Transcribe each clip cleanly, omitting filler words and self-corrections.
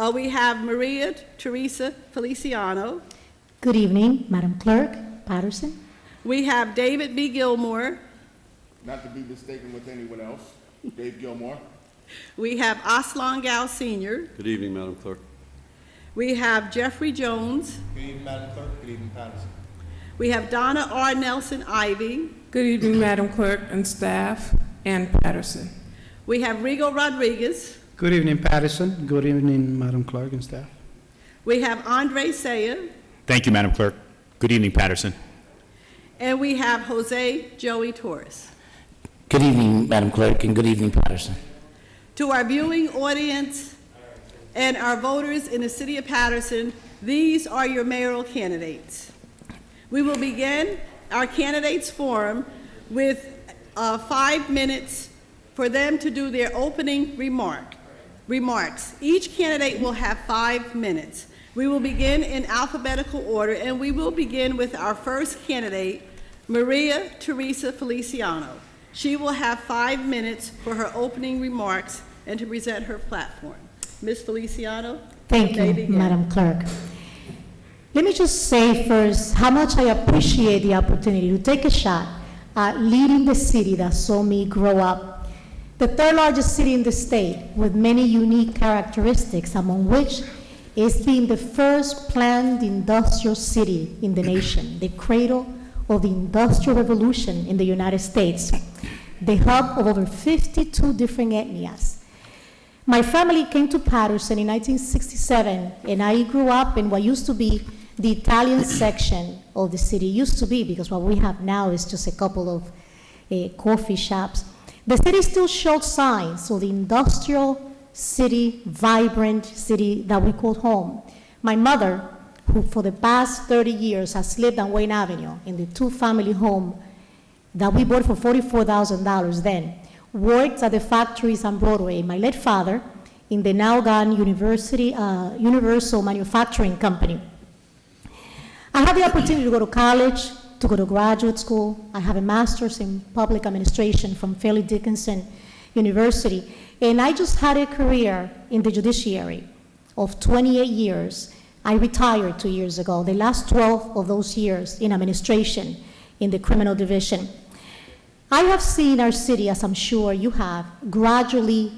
We have Maria Teresa Feliciano. Good evening, Madam Clerk Patterson. We have David B. Gilmore. Not to be mistaken with anyone else, Dave Gilmore. We have Aslan Gal Sr. Good evening, Madam Clerk. We have Jeffrey Jones. Good evening, Madam Clerk. Good evening, Patterson. We have Donna R. Nelson Ivy. Good evening, Madam Clerk and staff, and Patterson. We have Rigo Rodriguez. Good evening, Patterson. Good evening, Madam Clerk and staff. We have Andre Saya. Thank you, Madam Clerk. Good evening, Patterson. And we have Jose Joey Torres. Good evening, Madam Clerk, and good evening, Patterson. To our viewing audience and our voters in the city of Patterson, these are your mayoral candidates. We will begin our candidates forum with 5 minutes for them to do their opening remarks. Each candidate will have 5 minutes. We will begin in alphabetical order, and we will begin with our first candidate, Maria Teresa Feliciano. She will have 5 minutes for her opening remarks and to present her platform. Ms. Feliciano? Thank you, Madam Clerk. Let me just say first how much I appreciate the opportunity to take a shot at leading the city that saw me grow up. The third largest city in the state with many unique characteristics, among which is being the first planned industrial city in the nation, the cradle of the Industrial Revolution in the United States, the hub of over 52 different etnias. My family came to Patterson in 1967, and I grew up in what used to be the Italian section of the city. Used to be, because what we have now is just a couple of coffee shops. The city still showed signs of the industrial city, vibrant city that we called home. My mother, who for the past 30 years has lived on Wayne Avenue in the 2-family home that we bought for $44,000 then, worked at the factories on Broadway. My late father in the now gone Universal Manufacturing Company. I had the opportunity to go to college, to go to graduate school. I have a master's in public administration from Fairleigh Dickinson University. And I just had a career in the judiciary of 28 years. I retired 2 years ago, the last 12 of those years in administration in the criminal division. I have seen our city, as I'm sure you have, gradually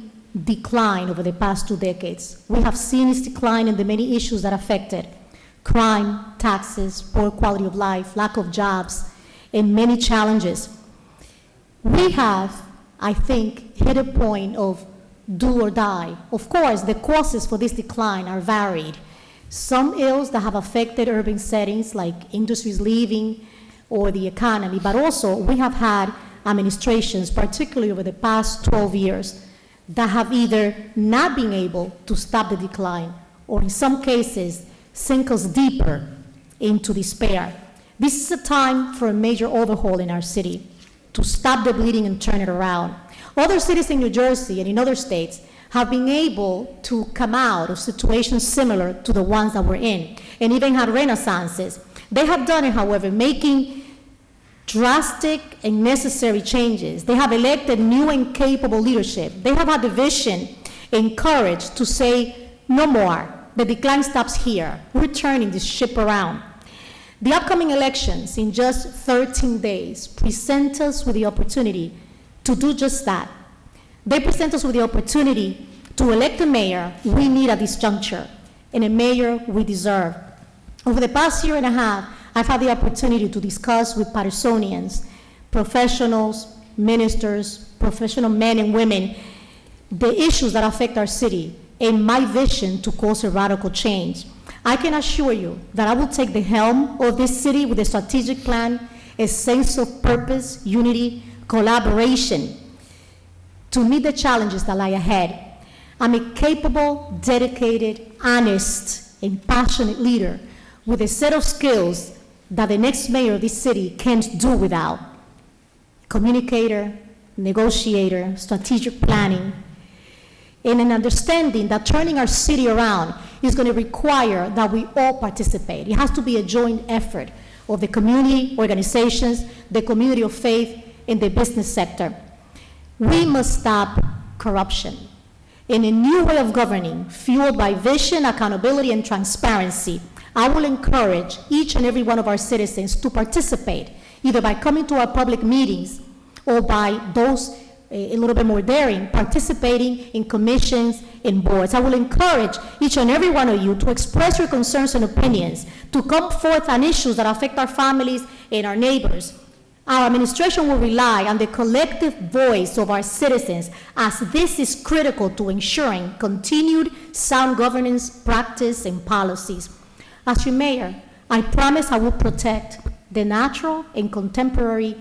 decline over the past 2 decades. We have seen its decline in the many issues that affected crime, taxes, poor quality of life, lack of jobs, and many challenges. We have, I think, hit a point of do or die. Of course, the causes for this decline are varied. Some ills that have affected urban settings, like industries leaving or the economy, but also we have had administrations, particularly over the past 12 years, that have either not been able to stop the decline, or in some cases, sink us deeper into despair. This is a time for a major overhaul in our city to stop the bleeding and turn it around. Other cities in New Jersey and in other states have been able to come out of situations similar to the ones that we're in, and even had renaissances. They have done it, however, making drastic and necessary changes. They have elected new and capable leadership. They have had the vision and courage to say, no more. The decline stops here. We're turning this ship around. The upcoming elections in just 13 days present us with the opportunity to do just that. They present us with the opportunity to elect a mayor we need at this juncture, and a mayor we deserve. Over the past year and a half, I've had the opportunity to discuss with Pattersonians, professionals, ministers, professional men and women, the issues that affect our city, and my vision to cause a radical change. I can assure you that I will take the helm of this city with a strategic plan, a sense of purpose, unity, collaboration to meet the challenges that lie ahead. I'm a capable, dedicated, honest, and passionate leader with a set of skills that the next mayor of this city can't do without. Communicator, negotiator, strategic planning, and an understanding that turning our city around is going to require that we all participate. It has to be a joint effort of the community organizations, the community of faith, and the business sector. We must stop corruption. in a new way of governing, fueled by vision, accountability, and transparency. I will encourage each and every one of our citizens to participate, either by coming to our public meetings or by those a little bit more daring, participating in commissions and boards. I will encourage each and every one of you to express your concerns and opinions, to come forth on issues that affect our families and our neighbors. Our administration will rely on the collective voice of our citizens, as this is critical to ensuring continued sound governance practice and policies. As your mayor, I promise I will protect the natural and contemporary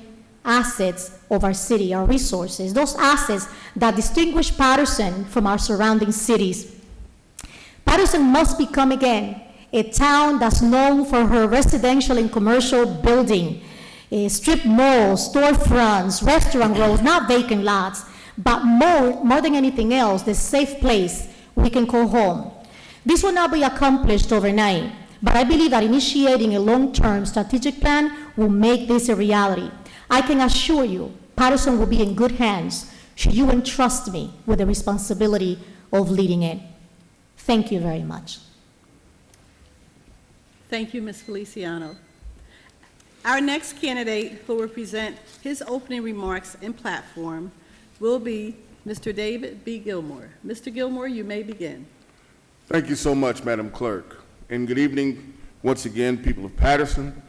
assets of our city, our resources, those assets that distinguish Patterson from our surrounding cities. Patterson must become again a town that's known for her residential and commercial building, strip malls, storefronts, restaurant rows, not vacant lots, but more than anything else, the safe place we can call home. This will not be accomplished overnight, but I believe that initiating a long-term strategic plan will make this a reality. I can assure you, Patterson will be in good hands should you entrust me with the responsibility of leading it. Thank you very much. Thank you, Ms. Feliciano. Our next candidate who will present his opening remarks and platform will be Mr. David B. Gilmore. Mr. Gilmore, you may begin. Thank you so much, Madam Clerk. And good evening once again, people of Patterson.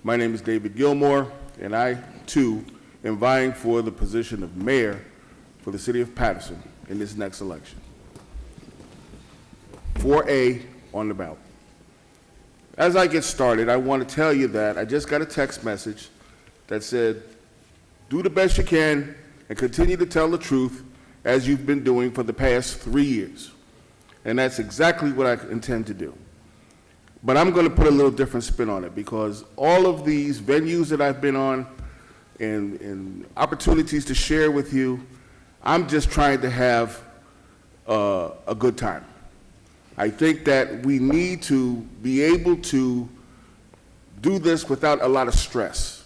My name is David Gilmore, and I, too, am vying for the position of mayor for the city of Patterson in this next election. 4A on the ballot. As I get started, I want to tell you that I just got a text message that said, do the best you can and continue to tell the truth as you've been doing for the past 3 years. And that's exactly what I intend to do. But I'm going to put a little different spin on it, because all of these venues that I've been on and opportunities to share with you, I'm just trying to have a good time. I think that we need to be able to do this without a lot of stress.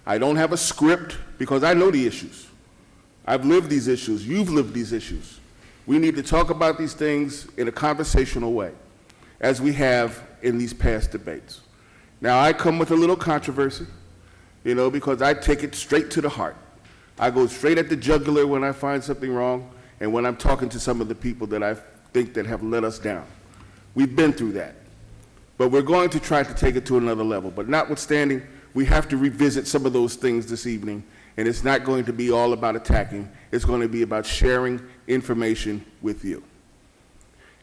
I don't have a script because I know the issues. I've lived these issues. You've lived these issues. We need to talk about these things in a conversational way, as we have in these past debates. Now, I come with a little controversy, you know, because I take it straight to the heart. I go straight at the jugular when I find something wrong and when I'm talking to some of the people that I think that have let us down. We've been through that. But we're going to try to take it to another level. But notwithstanding, we have to revisit some of those things this evening, and it's not going to be all about attacking. It's going to be about sharing information with you.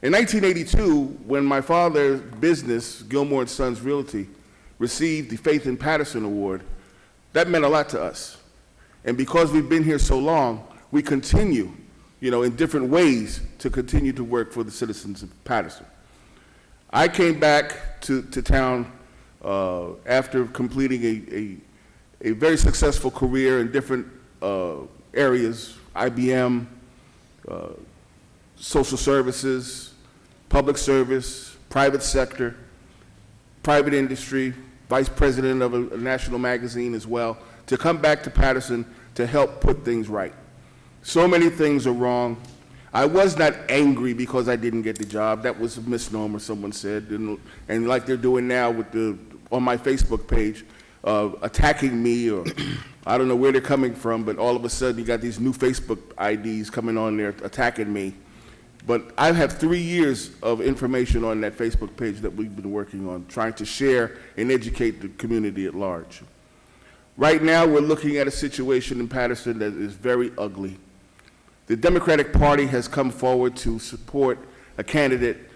In 1982, when my father's business, Gilmore & Sons Realty, received the Faith in Patterson Award, that meant a lot to us. And because we've been here so long, we continue, you know, in different ways to continue to work for the citizens of Patterson. I came back to town after completing a very successful career in different areas, IBM, social services, public service, private sector, private industry, vice president of a national magazine as well, to come back to Patterson to help put things right. So many things are wrong. I was not angry because I didn't get the job. That was a misnomer, someone said. And like they're doing now with on my Facebook page, attacking me, or I don't know where they're coming from, but all of a sudden you got these new Facebook IDs coming on there attacking me. But I have 3 years of information on that Facebook page that we've been working on, trying to share and educate the community at large. Right now, we're looking at a situation in Patterson that is very ugly. The Democratic Party has come forward to support a candidate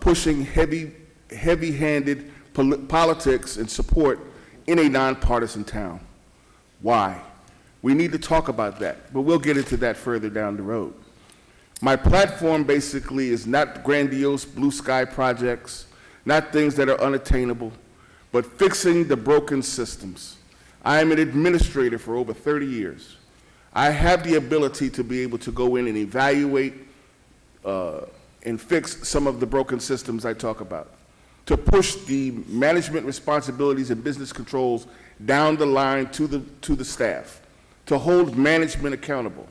pushing heavy-handed politics and support in a nonpartisan town. Why? We need to talk about that, but we'll get into that further down the road. My platform basically is not grandiose blue sky projects, not things that are unattainable, but fixing the broken systems. I am an administrator for over 30 years. I have the ability to be able to go in and evaluate and fix some of the broken systems I talk about, to push the management responsibilities and business controls down the line to the staff, to hold management accountable.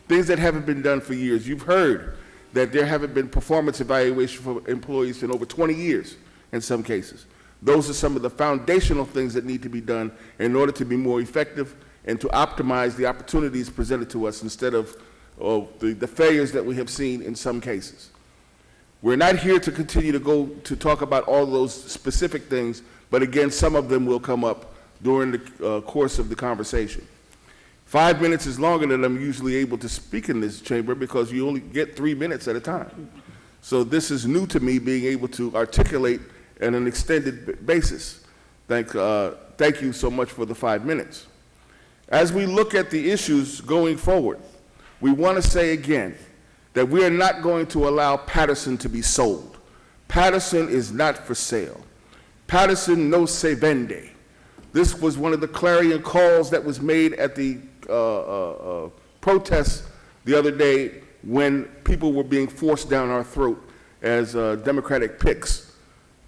Things that haven't been done for years. You've heard that there haven't been performance evaluation for employees in over 20 years in some cases. Those are some of the foundational things that need to be done in order to be more effective and to optimize the opportunities presented to us instead of the failures that we have seen in some cases. We're not here to continue to talk about all those specific things, but again, some of them will come up during the course of the conversation. 5 minutes is longer than I'm usually able to speak in this chamber because you only get 3 minutes at a time. So this is new to me, being able to articulate on an extended basis. Thank you so much for the 5 minutes. As we look at the issues going forward, we want to say again that we are not going to allow Patterson to be sold. Patterson is not for sale. Patterson no se vende. This was one of the clarion calls that was made at the protests the other day when people were being forced down our throat as Democratic picks.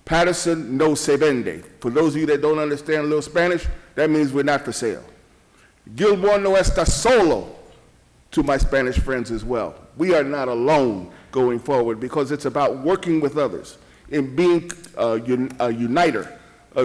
Patterson no se vende. For those of you that don't understand a little Spanish, that means we're not for sale. Gilmore no está solo, to my Spanish friends as well. We are not alone going forward because it's about working with others and being a uniter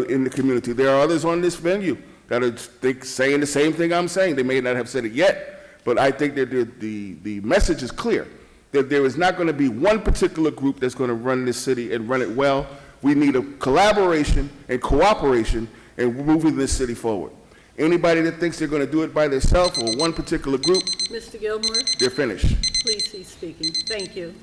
in the community. There are others on this venue that are saying the same thing I'm saying. They may not have said it yet, but I think that the message is clear, that there is not going to be one particular group that's going to run this city and run it well. We need a collaboration and cooperation in moving this city forward. Anybody that thinks they're going to do it by themselves or one particular group, Mr. Gilmore, they're finished. please cease speaking. Thank you.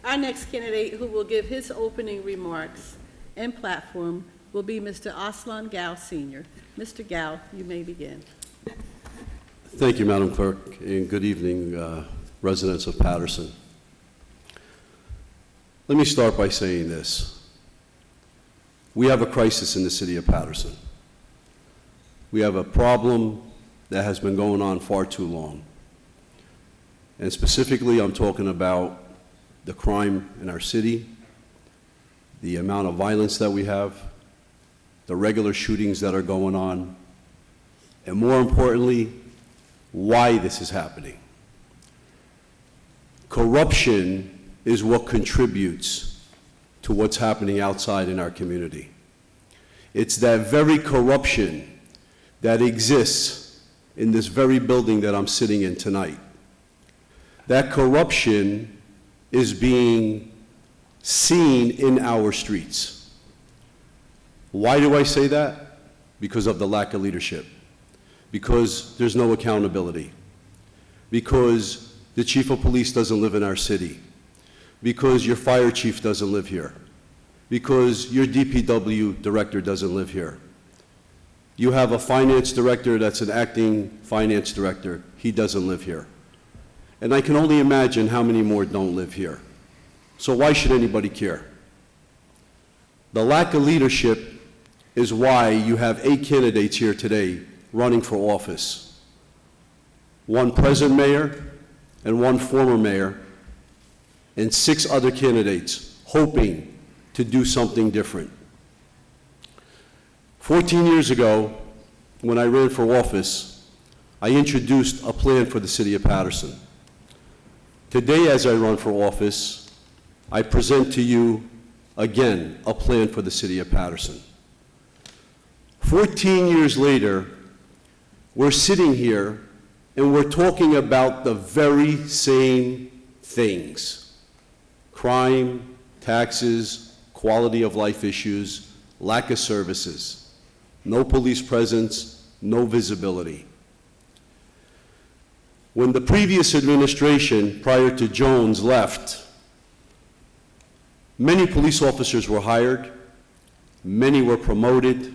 Our next candidate who will give his opening remarks and platform will be Mr. Aslan Gao Sr. Mr. Gao, you may begin. Thank you, Madam Clerk, and good evening, residents of Patterson. Let me start by saying this. We have a crisis in the city of Patterson. We have a problem that has been going on far too long. And specifically, I'm talking about the crime in our city, the amount of violence that we have, the regular shootings that are going on, and more importantly, why this is happening. Corruption is what contributes to what's happening outside in our community. It's that very corruption that exists in this very building that I'm sitting in tonight. That corruption is being seen in our streets. Why do I say that? Because of the lack of leadership. Because there's no accountability. Because the chief of police doesn't live in our city. Because your fire chief doesn't live here. Because your DPW director doesn't live here. You have a finance director that's an acting finance director. He doesn't live here. And I can only imagine how many more don't live here. So why should anybody care? The lack of leadership is why you have 8 candidates here today running for office. 1 present mayor and 1 former mayor, and 6 other candidates hoping to do something different. 14 years ago, when I ran for office, I introduced a plan for the city of Patterson. Today, as I run for office, I present to you again a plan for the city of Patterson. 14 years later, we're sitting here and we're talking about the very same things: crime, taxes, quality of life issues, lack of services. No police presence, no visibility. When the previous administration, prior to Jones, left, many police officers were hired, many were promoted,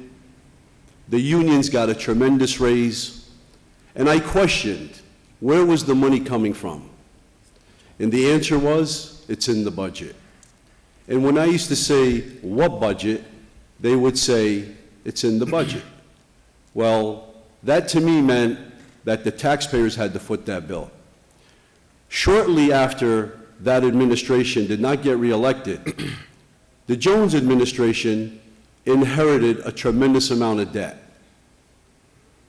the unions got a tremendous raise, and I questioned, where was the money coming from? And the answer was, it's in the budget. And when I used to say, what budget? They would say, it's in the budget. Well, that to me meant that the taxpayers had to foot that bill. Shortly after that administration did not get reelected, the Jones administration inherited a tremendous amount of debt.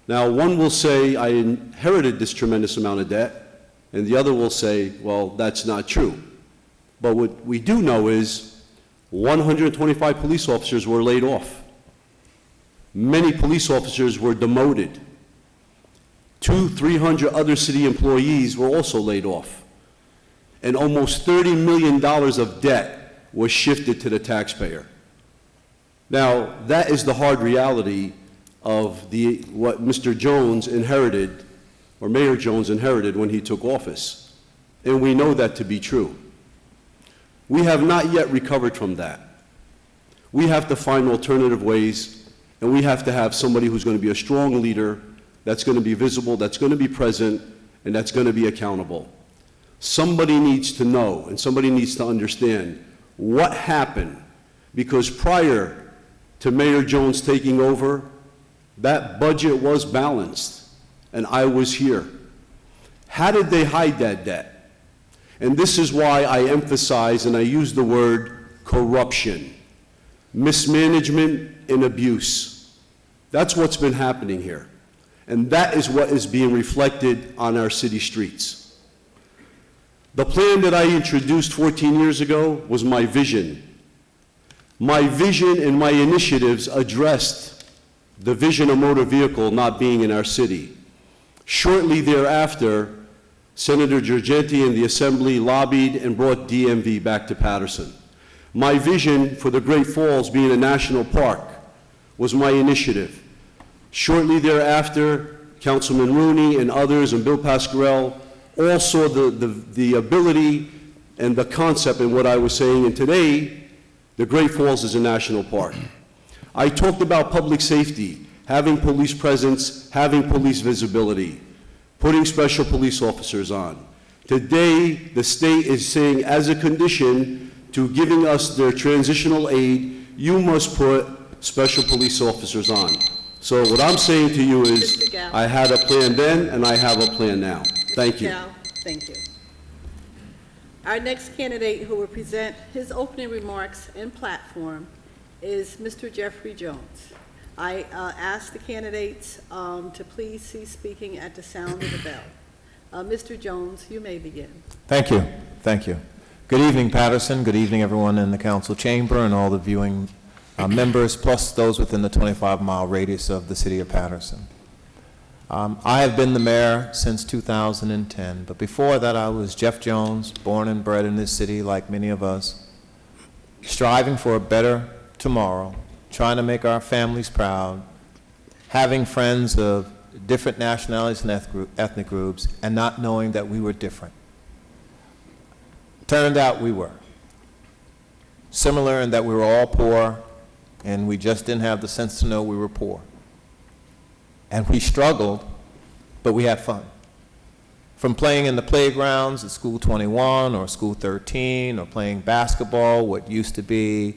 Now, one will say, I inherited this tremendous amount of debt, and the other will say, well, that's not true. But what we do know is 125 police officers were laid off. Many police officers were demoted. 300 other city employees were also laid off. And almost $30 million of debt was shifted to the taxpayer. Now, that is the hard reality of what Mr. Jones inherited, or Mayor Jones inherited when he took office. And we know that to be true. We have not yet recovered from that. We have to find alternative ways, and we have to have somebody who's going to be a strong leader, that's going to be visible, that's going to be present, and that's going to be accountable. Somebody needs to know, and somebody needs to understand what happened, because prior to Mayor Jones taking over, that budget was balanced, and I was here. How did they hide that debt? And this is why I emphasize and I use the word corruption, mismanagement, and abuse. That's what's been happening here. And that is what is being reflected on our city streets. The plan that I introduced 14 years ago was my vision. My vision and my initiatives addressed the vision of motor vehicle not being in our city. Shortly thereafter, Senator Giorgetti and the Assembly lobbied and brought DMV back to Patterson. My vision for the Great Falls being a national park was my initiative. Shortly thereafter, Councilman Rooney and others and Bill Pasquarello all saw the ability and the concept in what I was saying, and today, the Great Falls is a national park. I talked about public safety, having police presence, having police visibility, putting special police officers on. Today, the state is saying, as a condition to giving us their transitional aid, you must put special police officers on. So what I'm saying to you is, I had a plan then, and I have a plan now. Thank you. Thank you. Our next candidate who will present his opening remarks and platform is Mr. Jeffrey Jones. I ask the candidates to please cease speaking at the sound of the bell. Mr. Jones, you may begin. Thank you. Thank you. Good evening, Patterson. Good evening, everyone in the council chamber and all the viewing members, plus those within the 25-mile radius of the city of Patterson. I have been the mayor since 2010, but before that I was Jeff Jones, born and bred in this city like many of us, striving for a better tomorrow, trying to make our families proud, having friends of different nationalities and ethnic groups, and not knowing that we were different. Turned out we were. Similar in that we were all poor, and we just didn't have the sense to know we were poor. And we struggled, but we had fun. From playing in the playgrounds at School 21 or School 13, or playing basketball, what used to be,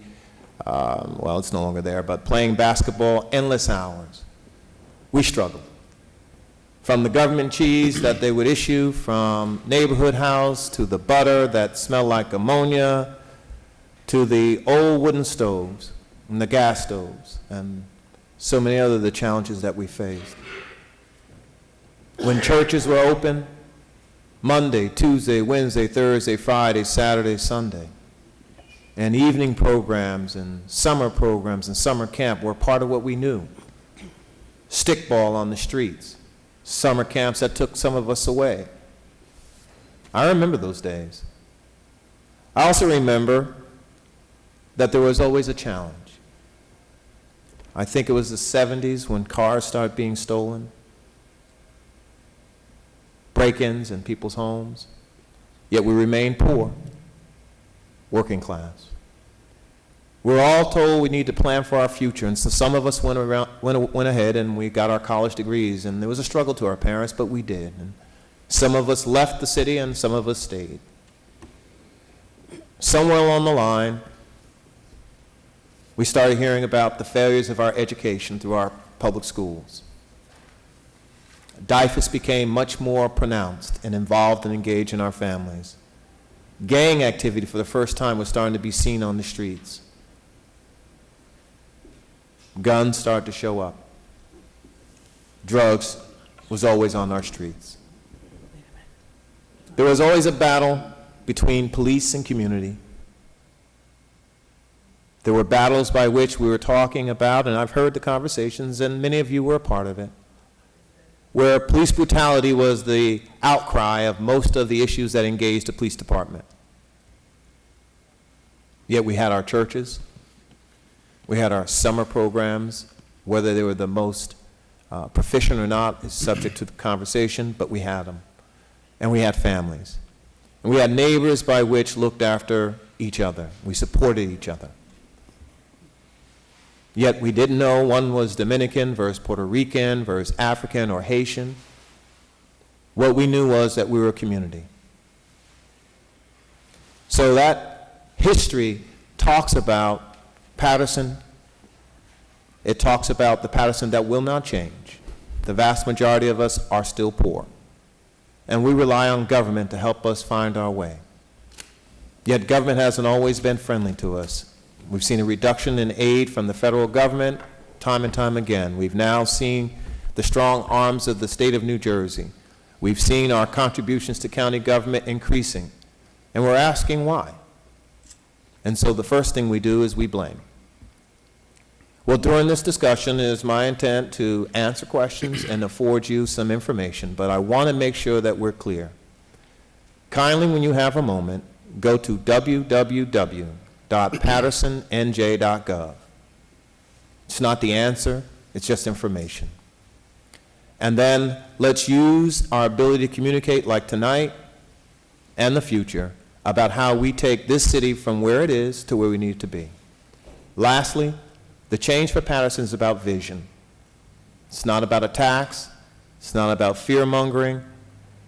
well, it's no longer there, but playing basketball endless hours. We struggled. From the government cheese that they would issue from Neighborhood House, to the butter that smelled like ammonia, to the old wooden stoves and the gas stoves, and so many other the challenges that we faced. When churches were open, Monday, Tuesday, Wednesday, Thursday, Friday, Saturday, Sunday, and evening programs and summer camp were part of what we knew. Stickball on the streets, summer camps that took some of us away. I remember those days. I also remember that there was always a challenge. I think it was the 70s when cars started being stolen, break-ins in people's homes, yet we remained poor, working class. We're all told we need to plan for our future, and so some of us went ahead and we got our college degrees, and there was a struggle to our parents, but we did. And some of us left the city and some of us stayed. Somewhere along the line, we started hearing about the failures of our education through our public schools. DIFUS became much more pronounced and involved and engaged in our families. Gang activity for the first time was starting to be seen on the streets. Guns started to show up. Drugs was always on our streets. There was always a battle between police and community. There were battles by which we were talking about, and I've heard the conversations, and many of you were a part of it, where police brutality was the outcry of most of the issues that engaged the police department. Yet we had our churches, we had our summer programs, whether they were the most proficient or not is subject to the conversation, but we had them. And we had families. And we had neighbors by which looked after each other. We supported each other. Yet we didn't know one was Dominican versus Puerto Rican versus African or Haitian. What we knew was that we were a community. So that history talks about Patterson. It talks about the Patterson that will not change. The vast majority of us are still poor. And we rely on government to help us find our way. Yet government hasn't always been friendly to us. We've seen a reduction in aid from the federal government time and time again. We've now seen the strong arms of the state of New Jersey. We've seen our contributions to county government increasing. And we're asking why. And so the first thing we do is we blame. Well, during this discussion, it is my intent to answer questions and afford you some information, but I want to make sure that we're clear. Kindly, when you have a moment, go to www.pattersonnj.gov. It's not the answer, it's just information. And then let's use our ability to communicate like tonight and the future about how we take this city from where it is to where we need it to be. Lastly, the change for Patterson is about vision. It's not about attacks. It's not about fear-mongering.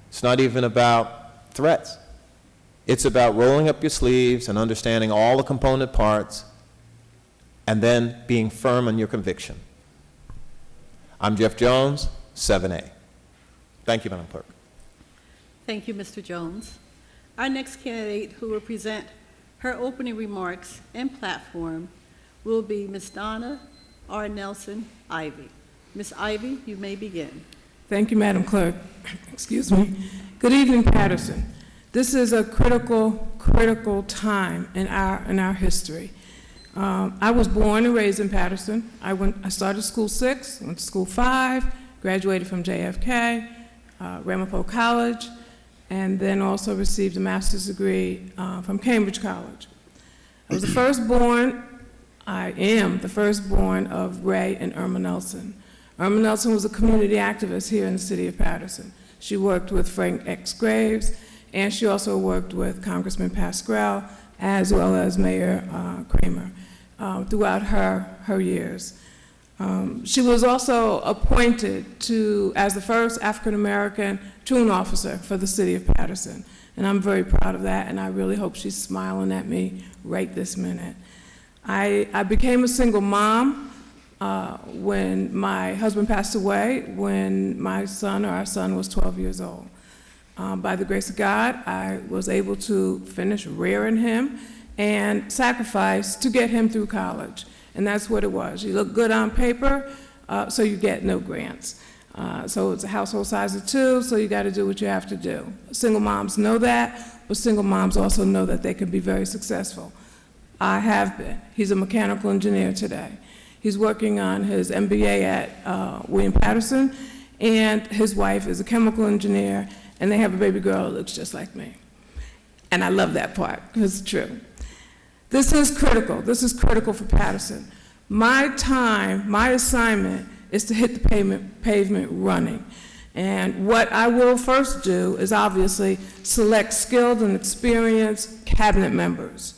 It's not even about threats. It's about rolling up your sleeves and understanding all the component parts and then being firm on your conviction. I'm Jeff Jones, 7A. Thank you, Madam Clerk. Thank you, Mr. Jones. Our next candidate who will present her opening remarks and platform will be Ms. Donna R. Nelson Ivy. Ms. Ivy, you may begin. Thank you, Madam Clerk. Excuse me. Good evening, Patterson. This is a critical time in our history. I was born and raised in Patterson. I started school 6, went to school 5, graduated from JFK, Ramapo College, and then also received a master's degree from Cambridge College. I was the firstborn. I am the firstborn of Ray and Irma Nelson. Irma Nelson was a community activist here in the city of Patterson. She worked with Frank X. Graves, and she also worked with Congressman Pascrell, as well as Mayor Kramer, throughout her years. She was also appointed as the first African-American truant officer for the city of Patterson, and I'm very proud of that, and I really hope she's smiling at me right this minute. I became a single mom when my husband passed away, when our son was 12 years old. By the grace of God, I was able to finish rearing him and sacrifice to get him through college. And that's what it was. You look good on paper, so you get no grants. So it's a household size of 2, so you got to do what you have to do. Single moms know that, but single moms also know that they can be very successful. I have been. He's a mechanical engineer today. He's working on his MBA at William Patterson, and his wife is a chemical engineer, and they have a baby girl that looks just like me. And I love that part, because it's true. This is critical. This is critical for Patterson. My assignment is to hit the pavement running. And what I will first do is obviously select skilled and experienced cabinet members.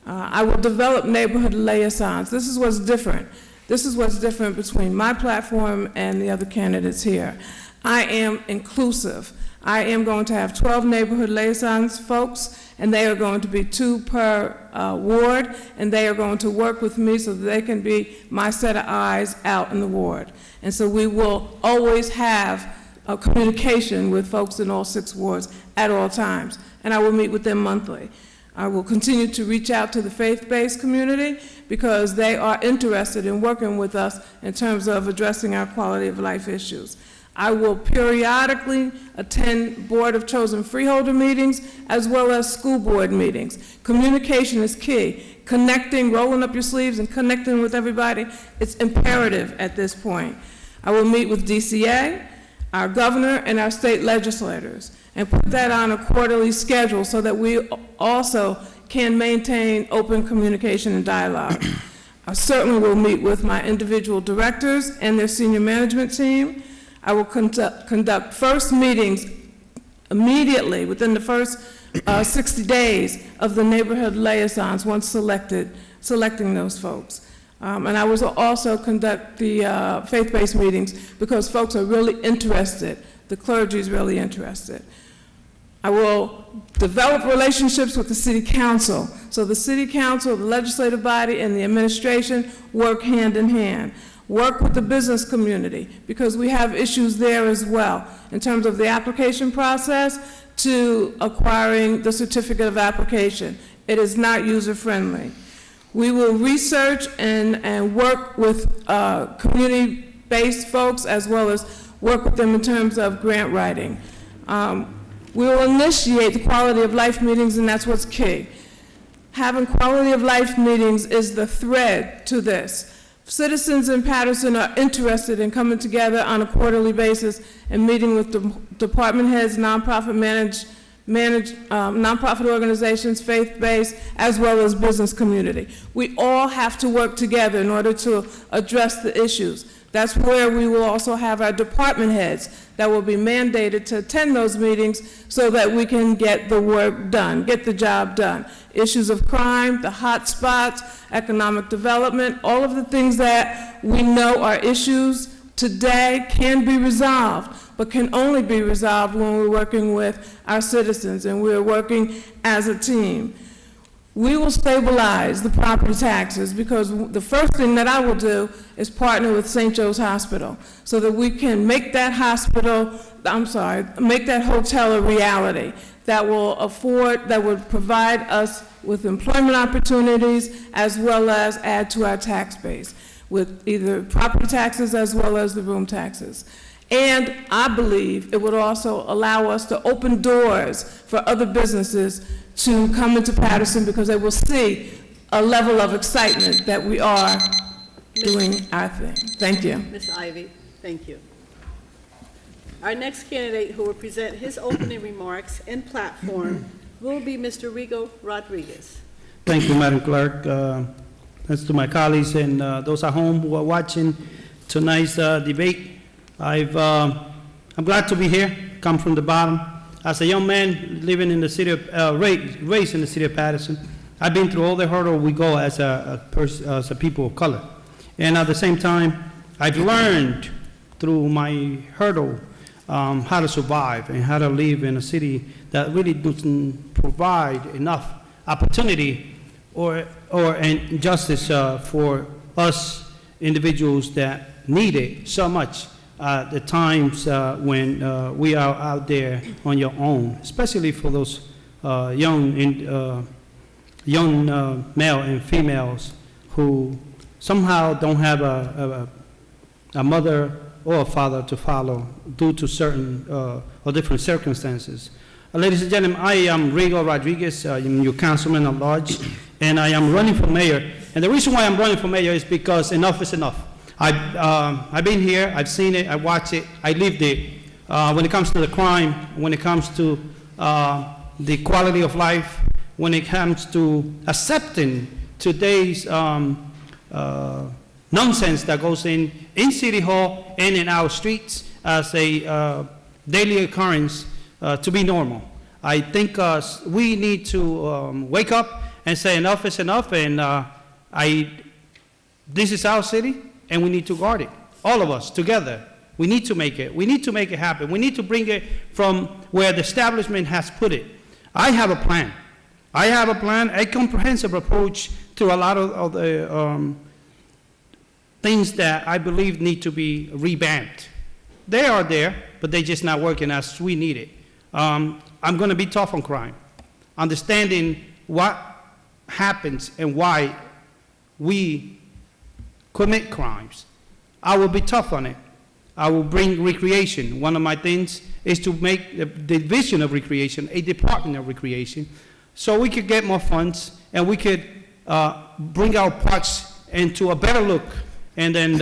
I will develop neighborhood liaisons. This is what's different. This is what's different between my platform and the other candidates here. I am inclusive. I am going to have 12 neighborhood liaisons, folks, and they are going to be 2 per ward, and they are going to work with me so that they can be my set of eyes out in the ward. And so we will always have a communication with folks in all 6 wards at all times, and I will meet with them monthly. I will continue to reach out to the faith-based community because they are interested in working with us in terms of addressing our quality of life issues. I will periodically attend Board of Chosen Freeholder meetings as well as school board meetings. Communication is key. Connecting, rolling up your sleeves and connecting with everybody, it's imperative at this point. I will meet with DCA, our governor, and our state legislators, and put that on a quarterly schedule so that we also can maintain open communication and dialogue. I certainly will meet with my individual directors and their senior management team. I will conduct first meetings immediately within the first 60 days of the neighborhood liaisons once selecting those folks. And I will also conduct the faith-based meetings because folks are really interested. The clergy is really interested. I will develop relationships with the city council. So the city council, the legislative body, and the administration work hand in hand. Work with the business community because we have issues there as well in terms of the application process to acquiring the certificate of application. It is not user-friendly. We will research and work with community-based folks as well as work with them in terms of grant writing. We will initiate the quality of life meetings, and that's what's key. Having quality of life meetings is the thread to this. Citizens in Patterson are interested in coming together on a quarterly basis and meeting with the department heads, nonprofit nonprofit organizations, faith-based, as well as business community. We all have to work together in order to address the issues. That's where we will also have our department heads that will be mandated to attend those meetings so that we can get the work done, get the job done. Issues of crime, the hot spots, economic development, all of the things that we know are issues today can be resolved, but can only be resolved when we're working with our citizens and we're working as a team. We will stabilize the property taxes because the first thing that I will do is partner with St. Joe's Hospital so that we can make that make that hotel a reality that will provide us with employment opportunities as well as add to our tax base with either property taxes as well as the room taxes. And I believe it would also allow us to open doors for other businesses to come into Patterson because they will see a level of excitement that we are doing our thing. Thank you. Ms. Ivy, thank you. Our next candidate who will present his opening remarks and platform will be Mr. Rigo Rodriguez. Thank you, Madam Clerk. Thanks to my colleagues and those at home who are watching tonight's debate. I'm glad to be here, come from the bottom. As a young man living in the city of, raised in the city of Patterson, I've been through all the hurdle we go as a people of color. And at the same time, I've learned through my hurdle how to survive and how to live in a city that really doesn't provide enough opportunity or justice for us individuals that need it so much. The times when we are out there on your own, especially for those young male and females who somehow don't have a mother or a father to follow due to certain or different circumstances. Ladies and gentlemen, I am Rigo Rodriguez. I am your councilman at large, and I am running for mayor. And the reason why I'm running for mayor is because enough is enough. I've been here, I've seen it, I watched it, I lived it. When it comes to the crime, when it comes to the quality of life, when it comes to accepting today's nonsense that goes in City Hall and in our streets as a daily occurrence to be normal. I think we need to wake up and say enough is enough, and this is our city. And we need to guard it, all of us together. We need to make it. We need to make it happen. We need to bring it from where the establishment has put it. I have a plan. I have a plan, a comprehensive approach to a lot of the things that I believe need to be revamped. They are there, but they're just not working as we need it. I'm going to be tough on crime, understanding what happens and why we commit crimes. I will be tough on it. I will bring recreation. One of my things is to make the division of recreation a department of recreation, so we could get more funds and we could bring our parks into a better look, and then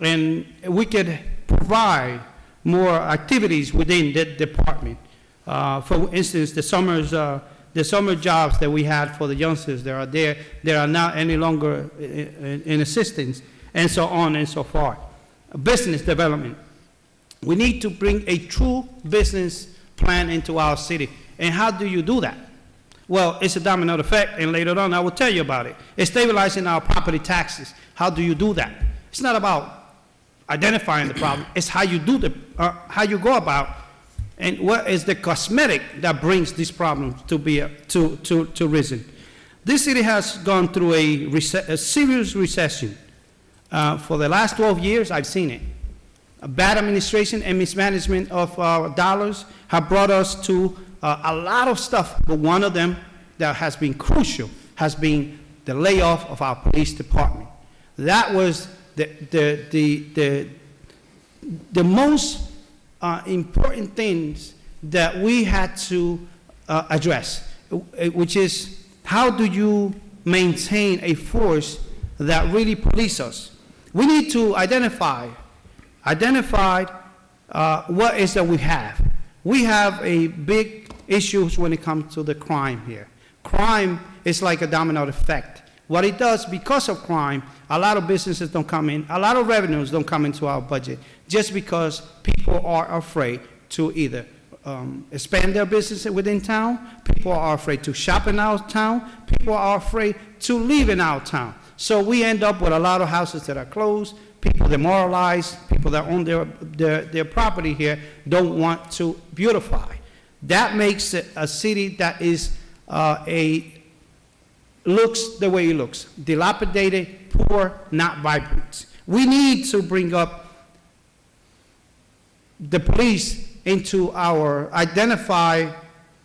and we could provide more activities within that department. For instance, the summer jobs that we had for the youngsters that are there, they are not any longer in assistance, and so on and so forth. Business development. We need to bring a true business plan into our city. And how do you do that? Well, it's a domino effect, and later on I will tell you about it. It's stabilizing our property taxes. How do you do that? It's not about identifying the problem. It's how you do how you go about, and what is the cosmetic that brings these problems to be to risen. This city has gone through a serious recession. For the last 12 years, I've seen it. A bad administration and mismanagement of our dollars have brought us to a lot of stuff, but one of them that has been crucial has been the layoff of our police department. That was the most important things that we had to address, which is how do you maintain a force that really police us? We need to identify what is that we have. We have a big issues when it comes to the crime here. Crime is like a domino effect. What it does, because of crime, a lot of businesses don't come in, a lot of revenues don't come into our budget, just because people are afraid to either expand their business within town, people are afraid to shop in our town, people are afraid to live in our town. So we end up with a lot of houses that are closed, people demoralized, people that own their property here don't want to beautify. That makes it a city that is looks the way it looks, dilapidated, poor, not vibrant. We need to bring up the police into our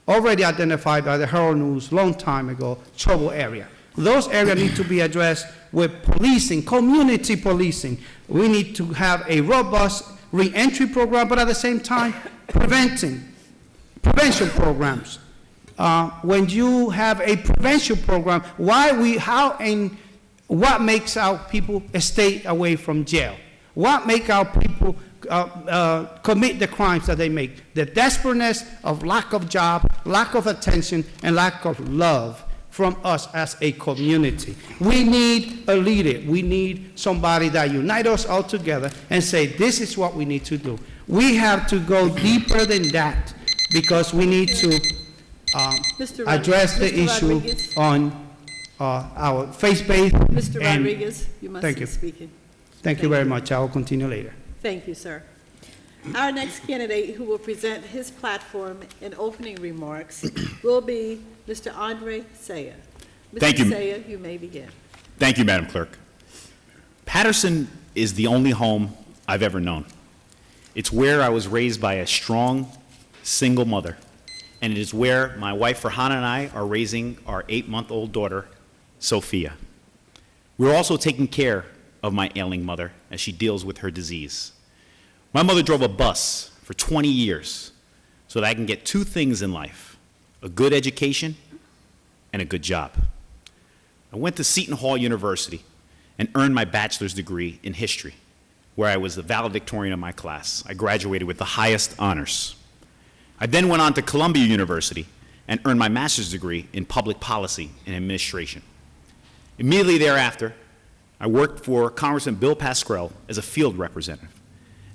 already identified by the Herald News long time ago, trouble area. Those areas need to be addressed with policing, community policing. We need to have a robust re-entry program, but at the same time, prevention programs. When you have a prevention program, what makes our people stay away from jail? What makes our people commit the crimes that they make? The desperateness of lack of job, lack of attention, and lack of love from us as a community. We need a leader. We need somebody that unites us all together and say, this is what we need to do. We have to go deeper than that, because we need to address the issue on our faith-based. Mr. Rodriguez, you must be speaking. Thank you very much. I will continue later. Thank you, sir. Our next candidate who will present his platform in opening remarks will be Mr. Andre Saya. Thank you. Mr. Saya, you may begin. Thank you, Madam Clerk. Patterson is the only home I've ever known. It's where I was raised by a strong, single mother, and it is where my wife Farhana and I are raising our 8-month-old daughter, Sophia. We're also taking care of my ailing mother as she deals with her disease. My mother drove a bus for 20 years so that I can get two things in life: a good education and a good job. I went to Seton Hall University and earned my bachelor's degree in history, where I was the valedictorian of my class. I graduated with the highest honors. I then went on to Columbia University and earned my master's degree in public policy and administration. Immediately thereafter, I worked for Congressman Bill Pascrell as a field representative,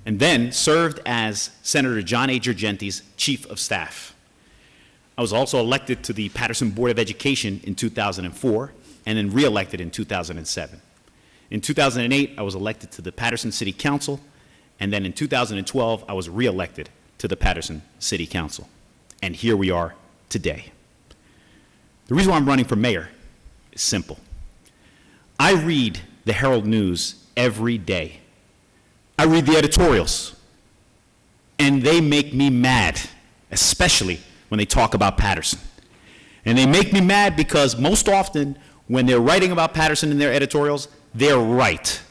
and then served as Senator John A. Girgenti's chief of staff. I was also elected to the Patterson Board of Education in 2004, and then re-elected in 2007. In 2008, I was elected to the Patterson City Council, and then in 2012, I was re-elected to the Patterson City Council. And here we are today. The reason why I'm running for mayor is simple. I read the Herald News every day. I read the editorials, and they make me mad, especially when they talk about Patterson. And they make me mad because most often when they're writing about Patterson in their editorials, they're right.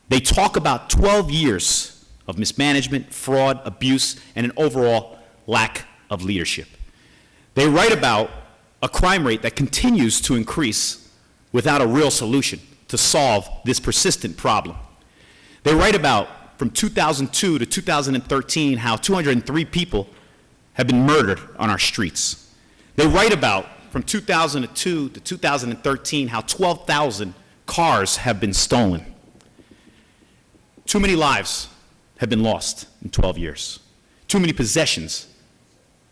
They talk about 12 years of mismanagement, fraud, abuse, and an overall lack of leadership. They write about a crime rate that continues to increase without a real solution to solve this persistent problem. They write about, from 2002 to 2013, how 203 people have been murdered on our streets. They write about, from 2002 to 2013, how 12,000 cars have been stolen. Too many lives have been lost in 12 years. Too many possessions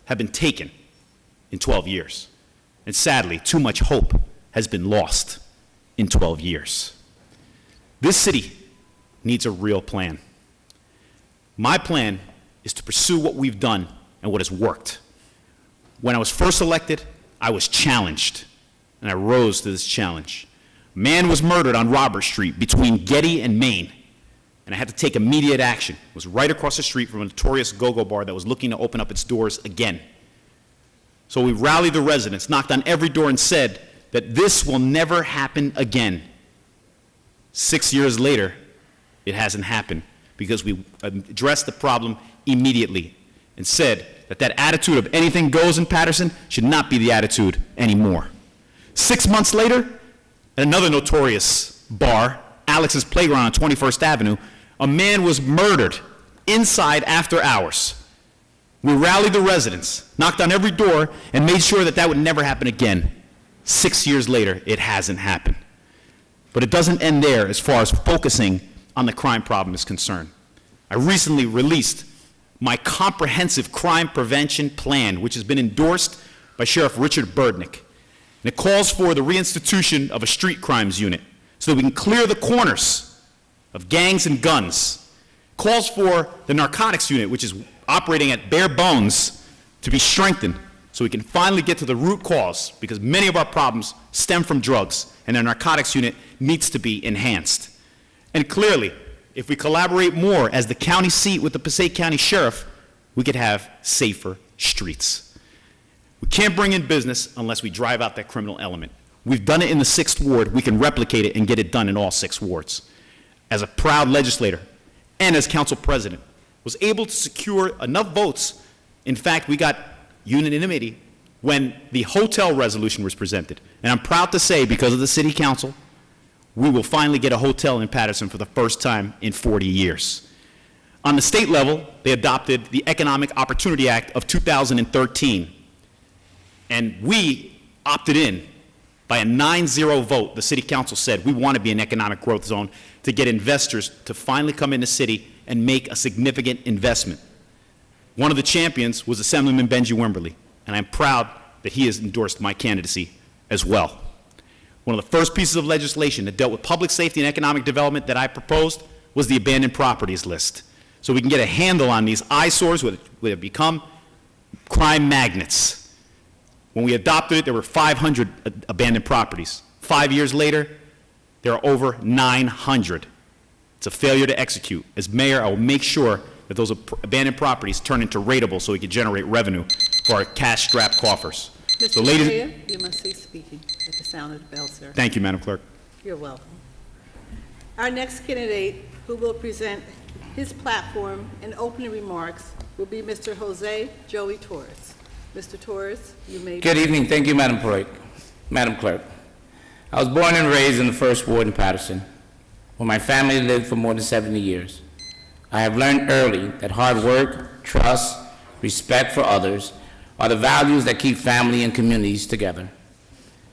have been taken in 12 years. And sadly, too much hope has been lost in 12 years. This city needs a real plan. My plan is to pursue what we've done and what has worked. When I was first elected, I was challenged, and I rose to this challenge. A man was murdered on Robert Street between Getty and Main, and I had to take immediate action. It was right across the street from a notorious go-go bar that was looking to open up its doors again. So we rallied the residents, knocked on every door, and said that this will never happen again. 6 years later, it hasn't happened because we addressed the problem immediately and said that that attitude of anything goes in Patterson should not be the attitude anymore. 6 months later, at another notorious bar, Alex's Playground on 21st Avenue, a man was murdered inside after hours. We rallied the residents, knocked on every door, and made sure that that would never happen again. 6 years later, it hasn't happened. But it doesn't end there as far as focusing on the crime problem is concerned. I recently released my comprehensive crime prevention plan, which has been endorsed by Sheriff Richard Burdnick. And it calls for the reinstitution of a street crimes unit so that we can clear the corners of gangs and guns. It calls for the narcotics unit, which is operating at bare bones, to be strengthened so we can finally get to the root cause, because many of our problems stem from drugs, and the narcotics unit needs to be enhanced. And clearly, if we collaborate more as the county seat with the Passaic County Sheriff, we could have safer streets. We can't bring in business unless we drive out that criminal element. We've done it in the 6th Ward. We can replicate it and get it done in all 6 wards. As a proud legislator and as council president, was able to secure enough votes. In fact, we got unanimity when the hotel resolution was presented. And I'm proud to say, because of the city council, we will finally get a hotel in Patterson for the first time in 40 years. On the state level, they adopted the Economic Opportunity Act of 2013. And we opted in by a 9-0 vote. The city council said we want to be an economic growth zone to get investors to finally come in the city and make a significant investment. One of the champions was Assemblyman Benji Wimberly, and I'm proud that he has endorsed my candidacy as well. One of the first pieces of legislation that dealt with public safety and economic development that I proposed was the abandoned properties list, so we can get a handle on these eyesores that have become crime magnets. When we adopted it, there were 500 abandoned properties. 5 years later, there are over 900. It's a failure to execute. As mayor, I will make sure that those abandoned properties turn into rateable so we can generate revenue for our cash-strapped coffers. Mr. Mayor, you must cease speaking at the sound of the bell, sir. Thank you, Madam Clerk. You're welcome. Our next candidate who will present his platform and opening remarks will be Mr. Jose Joey Torres. Mr. Torres, you may Good evening. Thank you, Madam Clerk. Madam Clerk, I was born and raised in the 1st Ward in Patterson, where my family lived for more than 70 years. I have learned early that hard work, trust, respect for others are the values that keep family and communities together.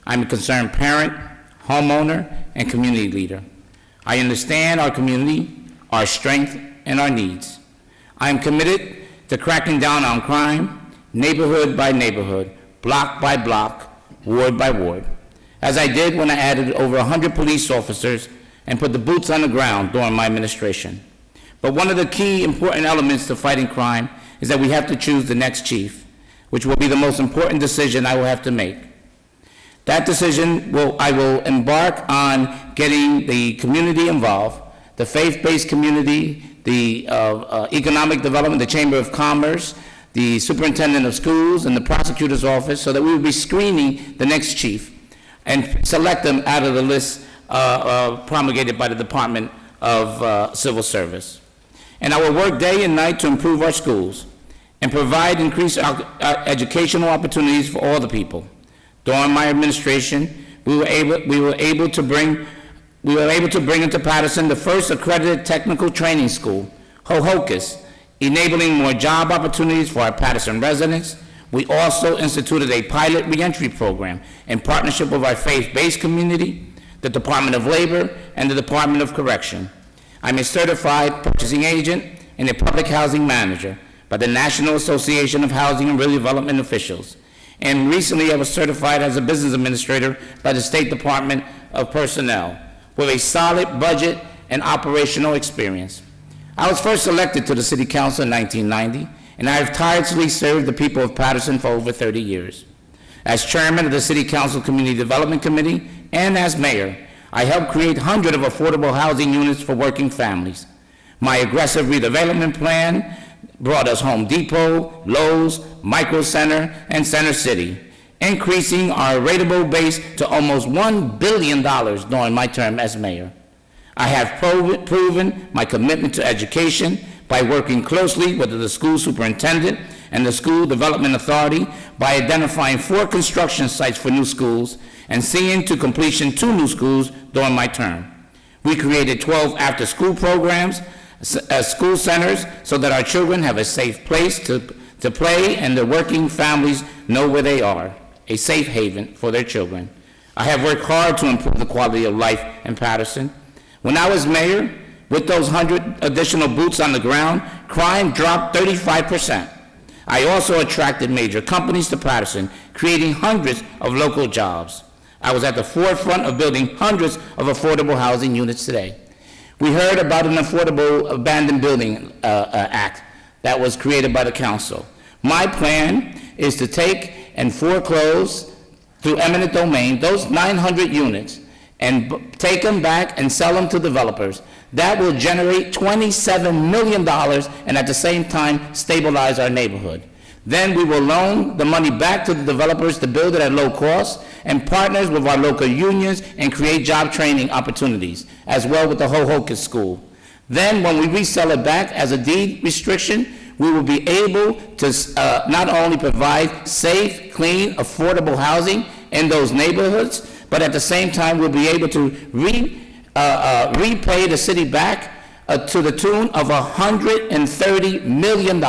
I'm a concerned parent, homeowner, and community leader. I understand our community, our strength, and our needs. I am committed to cracking down on crime, neighborhood by neighborhood, block by block, ward by ward, as I did when I added over 100 police officers and put the boots on the ground during my administration. But one of the key important elements to fighting crime is that we have to choose the next chief, which will be the most important decision I will have to make. That decision I will embark on getting the community involved, the faith-based community, the economic development, the Chamber of Commerce, the superintendent of schools, and the prosecutor's office, so that we will be screening the next chief and select them out of the list promulgated by the Department of Civil Service. and I will work day and night to improve our schools and provide increased educational opportunities for all the people. During my administration, we were able to bring into Patterson the first accredited technical training school, Ho-Hocus, enabling more job opportunities for our Patterson residents. We also instituted a pilot reentry program in partnership with our faith-based community, the Department of Labor, and the Department of Correction. I'm a certified purchasing agent and a public housing manager by the National Association of Housing and Redevelopment Officials. And recently I was certified as a business administrator by the State Department of Personnel with a solid budget and operational experience. I was first elected to the City Council in 1990, and I have tirelessly served the people of Patterson for over 30 years. As chairman of the City Council Community Development Committee and as mayor, I helped create hundreds of affordable housing units for working families. My aggressive redevelopment plan brought us Home Depot, Lowe's, Micro Center, and Center City, increasing our rateable base to almost $1 billion during my term as mayor. I have proven my commitment to education by working closely with the school superintendent and the School Development Authority by identifying 4 construction sites for new schools and seeing to completion 2 new schools during my term. We created 12 after-school programs, school centers, so that our children have a safe place to play and the working families know where they are, a safe haven for their children. I have worked hard to improve the quality of life in Patterson. When I was mayor, with those 100 additional boots on the ground, crime dropped 35%. I also attracted major companies to Patterson, creating hundreds of local jobs. I was at the forefront of building hundreds of affordable housing units today. We heard about an Affordable Abandoned Building Act that was created by the council. My plan is to take and foreclose through eminent domain those 900 units and take them back and sell them to developers. That will generate $27 million and at the same time stabilize our neighborhood. Then we will loan the money back to the developers to build it at low cost and partners with our local unions and create job training opportunities, as well with the Ho-Hocus School. Then when we resell it back as a deed restriction, we will be able to not only provide safe, clean, affordable housing in those neighborhoods, but at the same time we'll be able to repay the city back to the tune of $130 million.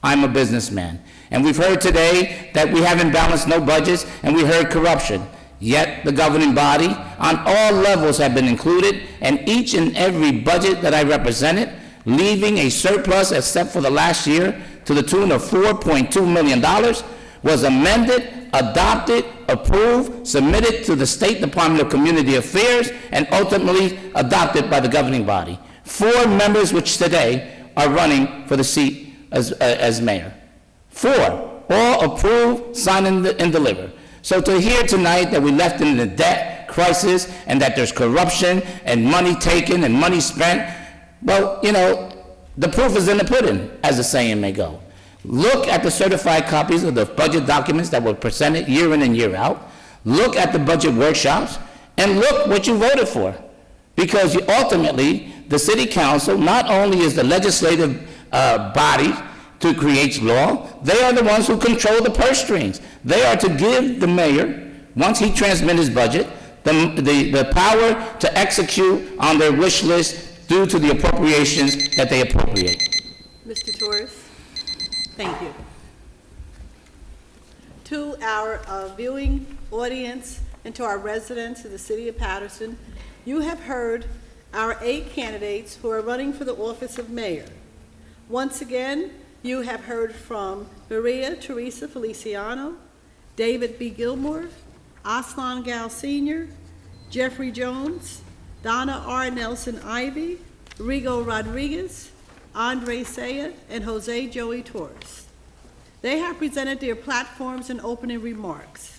I'm a businessman. And we've heard today that we haven't balanced no budgets, and we heard corruption. Yet the governing body on all levels have been included, and each and every budget that I represented, leaving a surplus except for the last year to the tune of $4.2 million, was amended, adopted, approved, submitted to the State Department of Community Affairs, and ultimately adopted by the governing body. 4 members which today are running for the seat as mayor. 4, all approved, signed, and delivered. So to hear tonight that we left in the debt crisis and that there's corruption and money taken and money spent, well, you know, the proof is in the pudding, as the saying may go. Look at the certified copies of the budget documents that were presented year in and year out. Look at the budget workshops and look what you voted for. Because ultimately, the city council not only is the legislative body to create law, they are the ones who control the purse strings. They are to give the mayor, once he transmits his budget, the power to execute on their wish list due to the appropriations that they appropriate. Mr. Torres, thank you. To our viewing audience and to our residents of the city of Patterson, you have heard our 8 candidates who are running for the office of mayor. Once again, you have heard from Maria Teresa Feliciano, David B. Gilmore, Aslan Gal Sr., Jeffrey Jones, Donna R. Nelson Ivy, Rigo Rodriguez, Andre Saya, and Jose Joey Torres. They have presented their platforms and opening remarks.